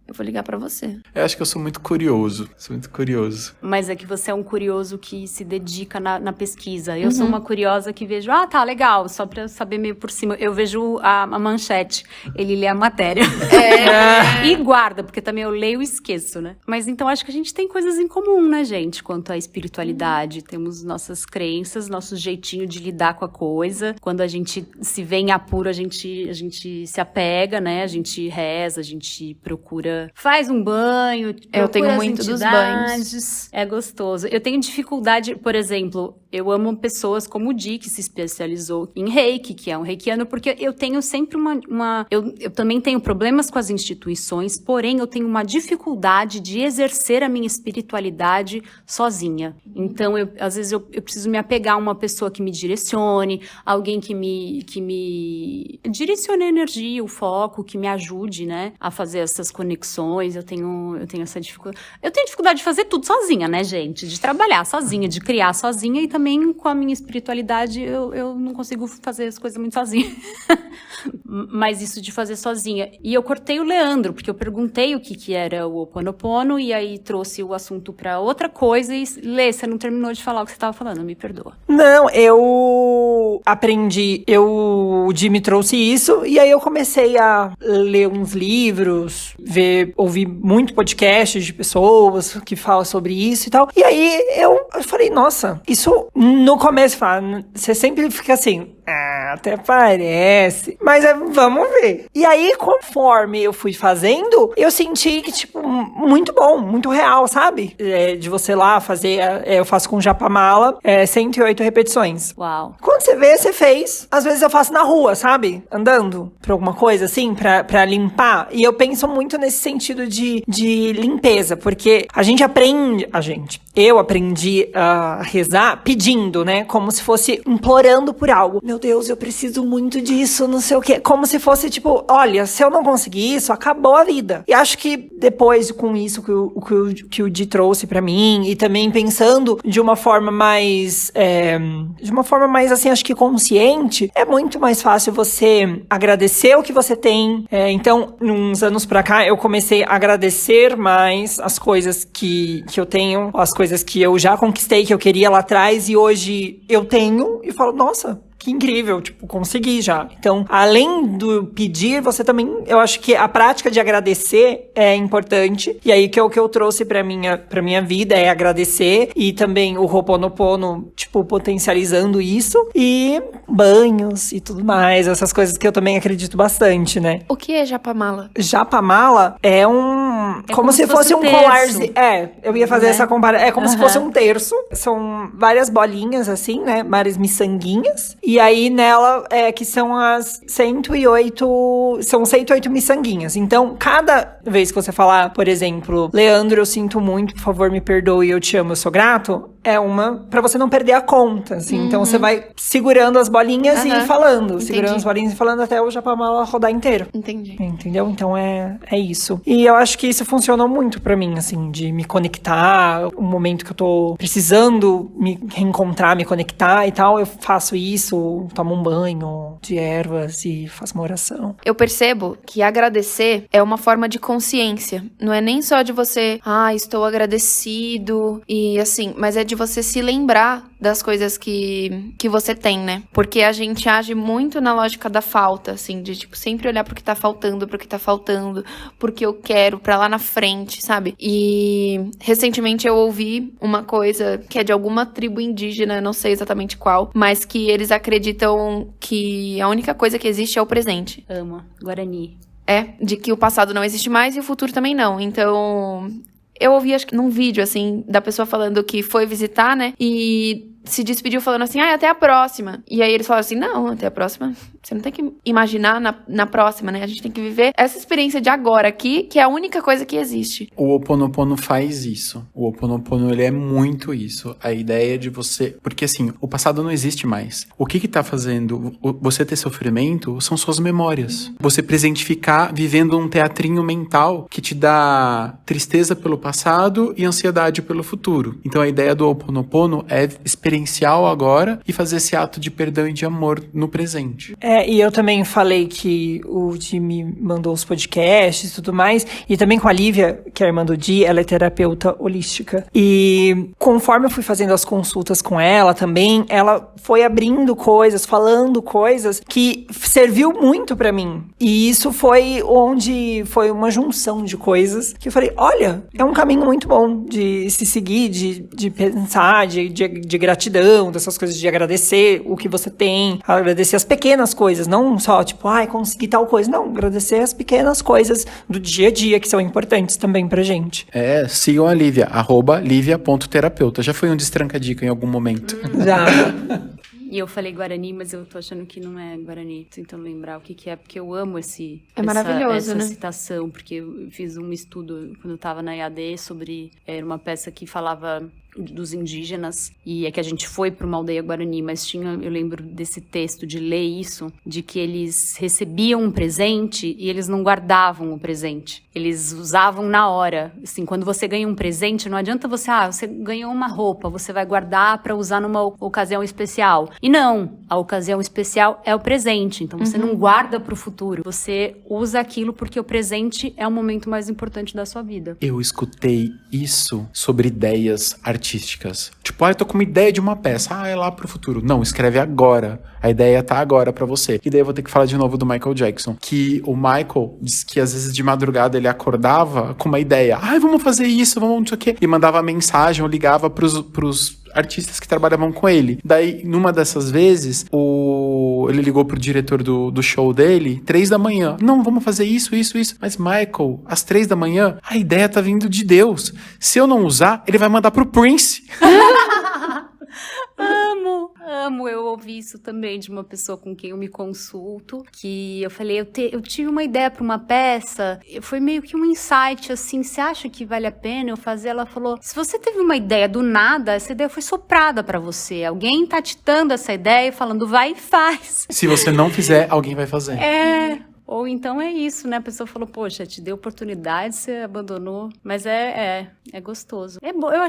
eu vou ligar pra você. Eu acho que eu sou muito curioso. Mas é que você é um curioso que se dedica na pesquisa. Eu sou uma curiosa que vejo, tá, legal, só pra saber meio por cima. Eu vejo a manchete, ele lê a matéria. E guarda, porque também eu leio e esqueço, né? Mas então acho que a gente tem coisas em comum, né, gente? Quanto à espiritualidade. Temos nossas crenças, nosso jeitinho de lidar com a coisa. Quando a gente se vê em apuro, a gente se apega, né? A gente reza, a gente procura, faz um banho, eu tenho muito dos banhos. É gostoso. Eu tenho dificuldade, por exemplo, eu amo pessoas como o Di, que se especializou em reiki, que é um reikiano, porque eu tenho sempre eu também tenho problemas com as instituições, porém eu tenho uma dificuldade de exercer a minha espiritualidade sozinha. Então, às vezes eu preciso me apegar a uma pessoa que me direcione, alguém que me direcione a energia, o foco, que me ajude, né, a fazer essas conexões. Eu tenho essa dificuldade. Eu tenho dificuldade de fazer tudo sozinha, né, gente? De trabalhar sozinha, de criar sozinha, e também com a minha espiritualidade eu não consigo fazer as coisas muito sozinha. Mas isso de fazer sozinha. E eu cortei o Leandro, porque eu perguntei o que era o Ho'oponopono, e aí trouxe o assunto pra outra coisa, e Lê, você não terminou de falar o que você tava falando, me perdoa. Não, eu aprendi, o Di me trouxe isso, e aí eu comecei a ler uns livros, ouvir muito podcast de pessoas que falam sobre isso e tal. E aí eu falei, nossa, isso no começo, você sempre fica assim, até parece, mas vamos ver. E aí, conforme eu fui fazendo, eu senti que, tipo, muito bom, muito real, sabe? De você lá fazer, eu faço com japamala, 108 repetições. Uau. Quando você vê, você fez. Às vezes eu faço na rua, sabe? Andando pra alguma coisa, assim, pra limpar. E eu penso muito nesse sentido de limpeza, porque eu aprendi a rezar pedindo, né? Como se fosse implorando por algo. Meu Deus, eu preciso muito disso, não sei o quê. Como se fosse, tipo, olha, se eu não conseguir isso, acabou a vida. E acho que depois, com isso que o Di trouxe pra mim, e também pensando de uma forma mais, assim, acho que consciente, é muito mais fácil você agradecer o que você tem. Então, uns anos pra cá, eu comecei a agradecer mais as coisas que eu tenho, as coisas que eu já conquistei, que eu queria lá atrás, e hoje eu tenho, e falo, nossa, que incrível, tipo, consegui já. Então, além do pedir, você também, eu acho que a prática de agradecer é importante. E aí, que é o que eu trouxe pra minha vida, é agradecer. E também o Ho'oponopono, tipo, potencializando isso. E banhos e tudo mais, essas coisas que eu também acredito bastante, né? O que é japamala? Japamala é como se fosse um colarzinho. Eu ia fazer essa comparação. É como se fosse um terço. São várias bolinhas, assim, né? Várias miçanguinhas. E aí, nela, que são as 108... São 108 miçanguinhas. Então, cada vez que você falar, por exemplo, Leandro, eu sinto muito, por favor, me perdoe, eu te amo, eu sou grato, é uma pra você não perder a conta, assim. Então, você vai segurando as bolinhas e falando. Entendi. Segurando as bolinhas e falando até o japamala rodar inteiro. Entendi. Entendeu? Então, é isso. E eu acho que isso funcionou muito pra mim, assim, de me conectar. Um momento que eu tô precisando me reencontrar, me conectar e tal, eu faço isso, tomo um banho de ervas e faço uma oração. Eu percebo que agradecer é uma forma de consciência. Não é nem só de você, estou agradecido e assim, mas é de você se lembrar das coisas que você tem, né? Porque a gente age muito na lógica da falta, assim, de tipo, sempre olhar pro que tá faltando, porque eu quero, pra lá na frente, sabe? E recentemente eu ouvi uma coisa que é de alguma tribo indígena, não sei exatamente qual, mas que eles acreditam que a única coisa que existe é o presente. Amo. Guarani. De que o passado não existe mais e o futuro também não. Então, eu ouvi, acho que num vídeo, assim, da pessoa falando que foi visitar, né? E se despediu falando assim, até a próxima. E aí eles falaram assim, não, até a próxima, você não tem que imaginar na próxima, né? A gente tem que viver essa experiência de agora aqui, que é a única coisa que existe. O Ho Oponopono faz isso. O Ho Oponopono, ele é muito isso. A ideia de você... Porque assim, o passado não existe mais. O que tá fazendo você ter sofrimento são suas memórias. Você presentificar vivendo um teatrinho mental que te dá tristeza pelo passado e ansiedade pelo futuro. Então a ideia do Ho Oponopono é experienciar o agora e fazer esse ato de perdão e de amor no presente. E eu também falei que o Di me mandou os podcasts e tudo mais, e também com a Lívia, que é a irmã do Di, ela é terapeuta holística. E conforme eu fui fazendo as consultas com ela também, ela foi abrindo coisas, falando coisas que serviu muito pra mim. E isso foi onde foi uma junção de coisas que eu falei, olha, é um caminho muito bom de se seguir, de pensar, de gratidão, dessas coisas, de agradecer o que você tem, agradecer as pequenas coisas, não só tipo, consegui tal coisa, não, agradecer as pequenas coisas do dia a dia que são importantes também pra gente. Sigam a Lívia, @livia.terapeuta. Já foi um destranca-dica em algum momento. Já. E eu falei Guarani, mas eu tô achando que não é Guarani. Tô tentando lembrar o que é, porque eu amo maravilhoso, essa né? citação, porque eu fiz um estudo quando eu tava na EAD sobre uma peça que falava dos indígenas, e é que a gente foi para uma aldeia Guarani, mas eu lembro desse texto, de ler isso, de que eles recebiam um presente e eles não guardavam o presente. Eles usavam na hora. Assim, quando você ganha um presente, não adianta você ganhou uma roupa, você vai guardar para usar numa ocasião especial. E não, a ocasião especial é o presente, então você não guarda para o futuro, você usa aquilo porque o presente é o momento mais importante da sua vida. Eu escutei isso sobre ideias artísticas. Tipo, eu tô com uma ideia de uma peça. É lá pro futuro. Não, escreve agora. A ideia tá agora pra você. E daí eu vou ter que falar de novo do Michael Jackson. Que o Michael diz que às vezes de madrugada ele acordava com uma ideia. Vamos fazer isso, vamos não sei o quê. E mandava mensagem ou ligava pros artistas que trabalhavam com ele. Daí, numa dessas vezes, ele ligou pro diretor do show dele, 3 da manhã. Não, vamos fazer isso. Mas, Michael, às 3 da manhã, a ideia tá vindo de Deus. Se eu não usar, ele vai mandar pro Prince. Amo, eu ouvi isso também de uma pessoa com quem eu me consulto, que eu falei, eu tive uma ideia para uma peça, foi meio que um insight, assim, você acha que vale a pena eu fazer? Ela falou, se você teve uma ideia do nada, essa ideia foi soprada para você, alguém tá te dando essa ideia e falando, vai e faz. Se você não fizer, alguém vai fazer. Ou então é isso, né? A pessoa falou, poxa, te deu oportunidade, você abandonou. Mas é gostoso. É bom, eu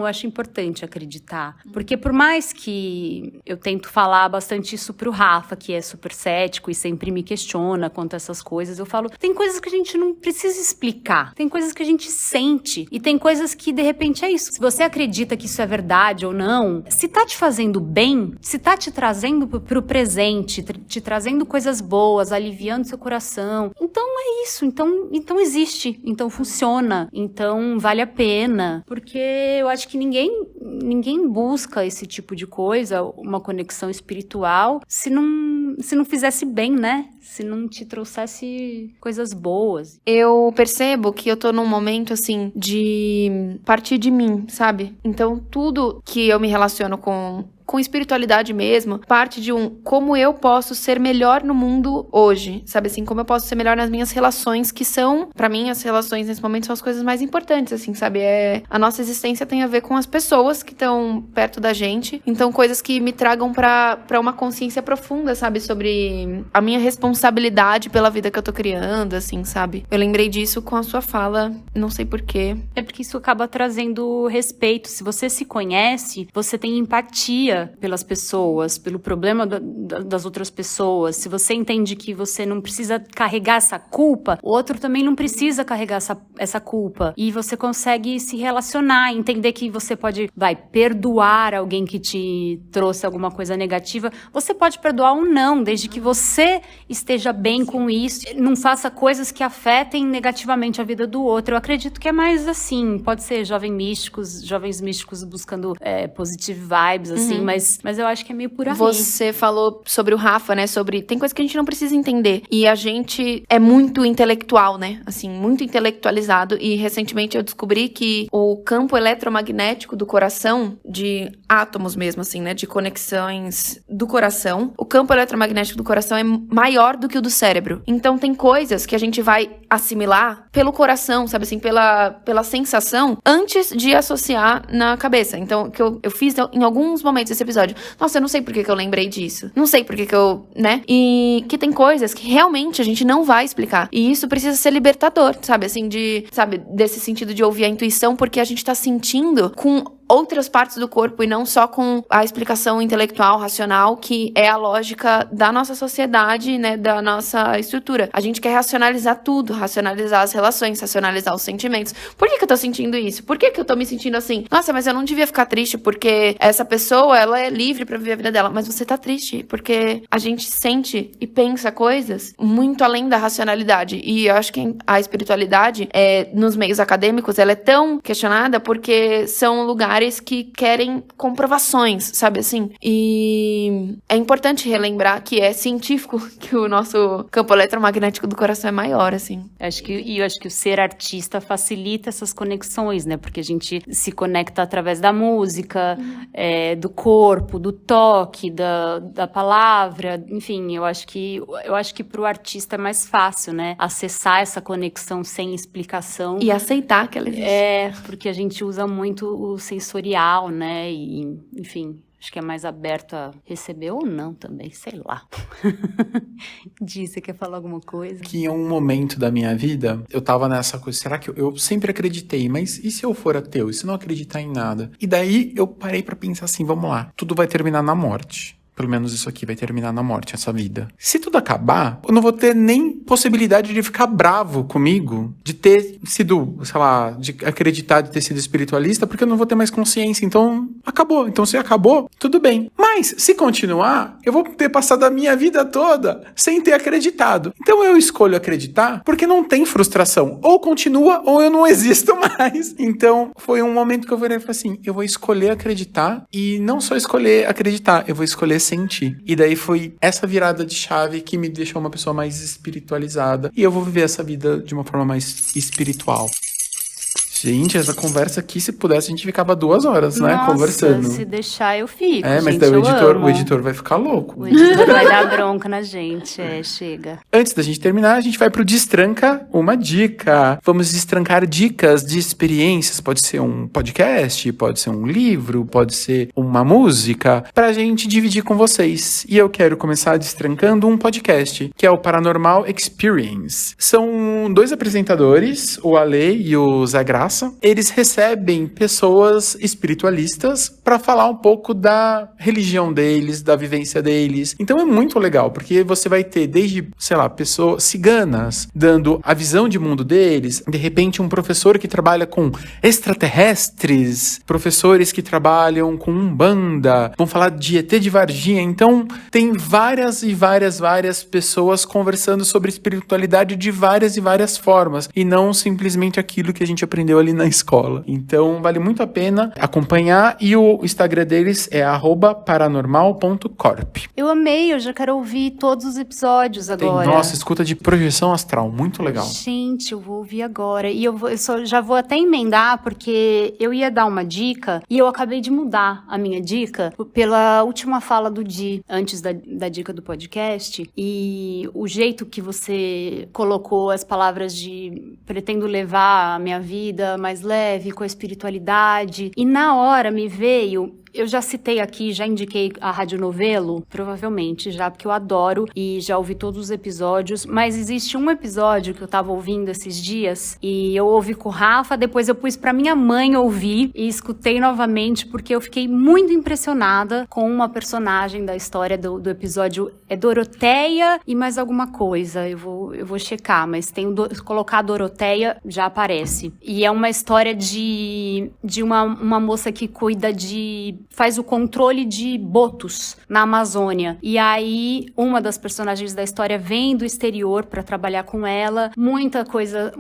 acho importante acreditar. Porque por mais que eu tento falar bastante isso pro Rafa, que é super cético e sempre me questiona quanto a essas coisas, eu falo, tem coisas que a gente não precisa explicar. Tem coisas que a gente sente. E tem coisas que, de repente, é isso. Se você acredita que isso é verdade ou não, se tá te fazendo bem, se tá te trazendo pro presente, te trazendo coisas boas, aliviando seu coração, então é isso, então existe, então funciona, então vale a pena, porque eu acho que ninguém busca esse tipo de coisa, uma conexão espiritual, se não fizesse bem, né? Se não te trouxesse coisas boas. Eu percebo que eu tô num momento, assim, de partir de mim, sabe? Então, tudo que eu me relaciono com espiritualidade mesmo, parte de como eu posso ser melhor no mundo hoje, sabe assim, como eu posso ser melhor nas minhas relações, que são, pra mim, as relações nesse momento são as coisas mais importantes, assim, sabe, a nossa existência tem a ver com as pessoas que estão perto da gente, então coisas que me tragam pra uma consciência profunda, sabe, sobre a minha responsabilidade pela vida que eu tô criando, assim, sabe, eu lembrei disso com a sua fala, não sei porquê. É porque isso acaba trazendo respeito, se você se conhece, você tem empatia pelas pessoas, pelo problema das outras pessoas. Se você entende que você não precisa carregar essa culpa, o outro também não precisa carregar essa culpa. E você consegue se relacionar, entender que você pode, perdoar alguém que te trouxe alguma coisa negativa. Você pode perdoar ou não, desde que você esteja bem com isso. Não faça coisas que afetem negativamente a vida do outro. Eu acredito que é mais assim. Pode ser jovens místicos buscando positive vibes, assim, mas eu acho que é meio por aí. Você falou sobre o Rafa, né? Tem coisa que a gente não precisa entender. E a gente é muito intelectual, né? Assim, muito intelectualizado. E recentemente eu descobri que o campo eletromagnético do coração, de átomos mesmo, assim, né? De conexões do coração, o campo eletromagnético do coração é maior do que o do cérebro. Então tem coisas que a gente vai assimilar pelo coração, sabe assim? Pela sensação, antes de associar na cabeça. Então, que eu fiz em alguns momentos desse episódio. Nossa, eu não sei por que eu lembrei disso. Não sei por que eu, né? E que tem coisas que realmente a gente não vai explicar. E isso precisa ser libertador, sabe? Assim, desse sentido de ouvir a intuição, porque a gente tá sentindo com outras partes do corpo e não só com a explicação intelectual, racional, que é a lógica da nossa sociedade, né, da nossa estrutura. A gente quer racionalizar tudo, racionalizar as relações, racionalizar os sentimentos. Por que eu tô sentindo isso? Por que eu tô me sentindo assim? Nossa, mas eu não devia ficar triste porque essa pessoa, ela é livre pra viver a vida dela. Mas você tá triste porque a gente sente e pensa coisas muito além da racionalidade. E eu acho que a espiritualidade, nos meios acadêmicos, ela é tão questionada porque são lugares que querem comprovações, sabe assim? E é importante relembrar que é científico que o nosso campo eletromagnético do coração é maior, assim. Eu acho que o ser artista facilita essas conexões, né? Porque a gente se conecta através da música, do corpo, do toque, da palavra, enfim, eu acho que pro artista é mais fácil, né? Acessar essa conexão sem explicação. E aceitar que ela existe. Porque a gente usa muito o sensorial, né? E, enfim, acho que é mais aberto a receber ou não também, sei lá. Di, você quer falar alguma coisa? Que em um momento da minha vida, eu tava nessa coisa, será que eu sempre acreditei, mas e se eu for ateu? E se eu não acreditar em nada? E daí eu parei pra pensar assim, vamos lá, tudo vai terminar na morte. Pelo menos isso aqui vai terminar na morte, essa vida. Se tudo acabar, eu não vou ter nem possibilidade de ficar bravo comigo, de ter sido, sei lá, de acreditar de ter sido espiritualista, porque eu não vou ter mais consciência. Então, acabou. Então, se acabou, tudo bem. Mas, se continuar, eu vou ter passado a minha vida toda sem ter acreditado. Então, eu escolho acreditar porque não tem frustração. Ou continua, ou eu não existo mais. Então, foi um momento que eu falei assim, eu vou escolher acreditar e não só escolher acreditar, eu vou escolher sentir. E daí foi essa virada de chave que me deixou uma pessoa mais espiritualizada. E eu vou viver essa vida de uma forma mais espiritual. Gente, essa conversa aqui, se pudesse, a gente ficava 2 horas, né, conversando. Se deixar, eu fico. Mas gente, daí o editor vai ficar louco. O editor vai dar bronca na gente, chega. Antes da gente terminar, a gente vai pro Destranca uma dica. Vamos destrancar dicas de experiências. Pode ser um podcast, pode ser um livro, pode ser uma música, pra gente dividir com vocês. E eu quero começar destrancando um podcast, que é o Paranormal Experience. São 2 apresentadores, o Ale e o Zé Graça. Eles recebem pessoas espiritualistas para falar um pouco da religião deles, da vivência deles. Então é muito legal, porque você vai ter desde, sei lá, pessoas ciganas dando a visão de mundo deles, de repente um professor que trabalha com extraterrestres, professores que trabalham com Umbanda, vão falar de ET de Varginha. Então tem várias pessoas conversando sobre espiritualidade de várias e várias formas, e não simplesmente aquilo que a gente aprendeu ali na escola. Então vale muito a pena acompanhar, e o Instagram deles é @paranormal.corp. Eu amei, eu já quero ouvir todos os episódios agora. Nossa, escuta de projeção astral, muito legal. Gente, eu vou ouvir agora. E eu já vou até emendar, porque eu ia dar uma dica e eu acabei de mudar a minha dica pela última fala do Di, antes da dica do podcast, e o jeito que você colocou as palavras de pretendo levar a minha vida mais leve, com a espiritualidade. E na hora me veio... Eu já citei aqui, já indiquei a Rádio Novelo, provavelmente já, porque eu adoro e já ouvi todos os episódios, mas existe um episódio que eu tava ouvindo esses dias e eu ouvi com o Rafa, depois eu pus pra minha mãe ouvir e escutei novamente porque eu fiquei muito impressionada com uma personagem da história do episódio. É Doroteia e mais alguma coisa, eu vou checar, mas tem colocar Doroteia, já aparece. E é uma história de uma moça que cuida de faz o controle de botos na Amazônia. E aí, uma das personagens da história vem do exterior pra trabalhar com ela. Muita coisa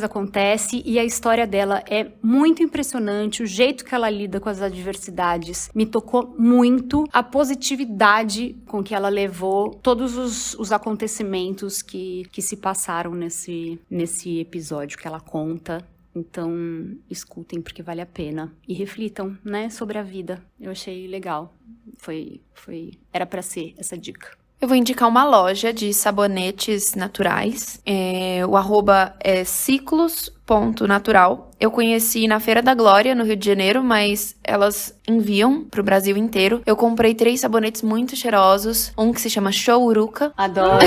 acontece e a história dela é muito impressionante. O jeito que ela lida com as adversidades me tocou muito. A positividade com que ela levou todos os acontecimentos que se passaram nesse episódio que ela conta. Então, escutem porque vale a pena. E reflitam, né, sobre a vida. Eu achei legal. Era pra ser essa dica. Eu vou indicar uma loja de sabonetes naturais. O arroba é ciclos.natural. Eu conheci na Feira da Glória, no Rio de Janeiro, mas elas enviam pro Brasil inteiro. Eu comprei 3 sabonetes muito cheirosos. Um que se chama Chouruca. Adoro!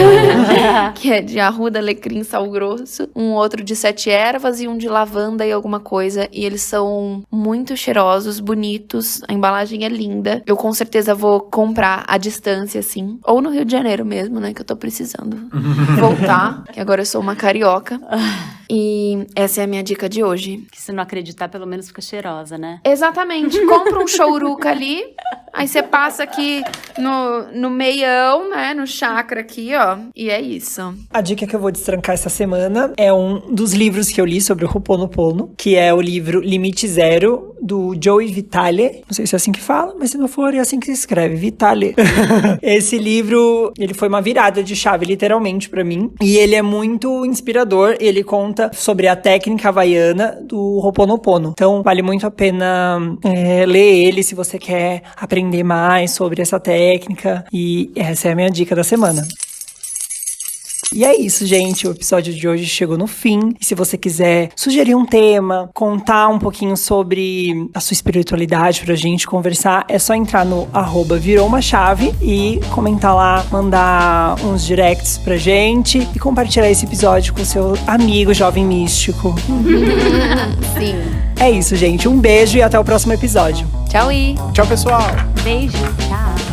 Que é de arruda, alecrim, sal grosso. Um outro de 7 ervas e um de lavanda e alguma coisa. E eles são muito cheirosos, bonitos. A embalagem é linda. Eu com certeza vou comprar à distância, assim. Ou no Rio de Janeiro mesmo, né? Que eu tô precisando voltar. Que agora eu sou uma carioca. E essa é a minha dica de hoje. Que se não acreditar, pelo menos fica cheirosa, né? Exatamente. Compra um chouruca ali, aí você passa aqui no meião, né? No chakra aqui, ó. E é isso. A dica que eu vou destrancar essa semana é um dos livros que eu li sobre o Ho'oponopono, que é o livro Limite Zero, do Joey Vitale. Não sei se é assim que fala, mas se não for, é assim que se escreve, Vitale. Esse livro, ele foi uma virada de chave, literalmente, pra mim. E ele é muito inspirador. Ele conta sobre a técnica havaiana do Ho'oponopono. Então, vale muito a pena ler ele se você quer aprender mais sobre essa técnica. E essa é a minha dica da semana. E é isso, gente. O episódio de hoje chegou no fim. E se você quiser sugerir um tema, contar um pouquinho sobre a sua espiritualidade pra gente conversar, é só entrar no @virou-uma-chave e comentar lá, mandar uns directs pra gente e compartilhar esse episódio com seu amigo jovem místico. Sim. É isso, gente. Um beijo e até o próximo episódio. Tchau, Tchau, pessoal! Beijo, tchau!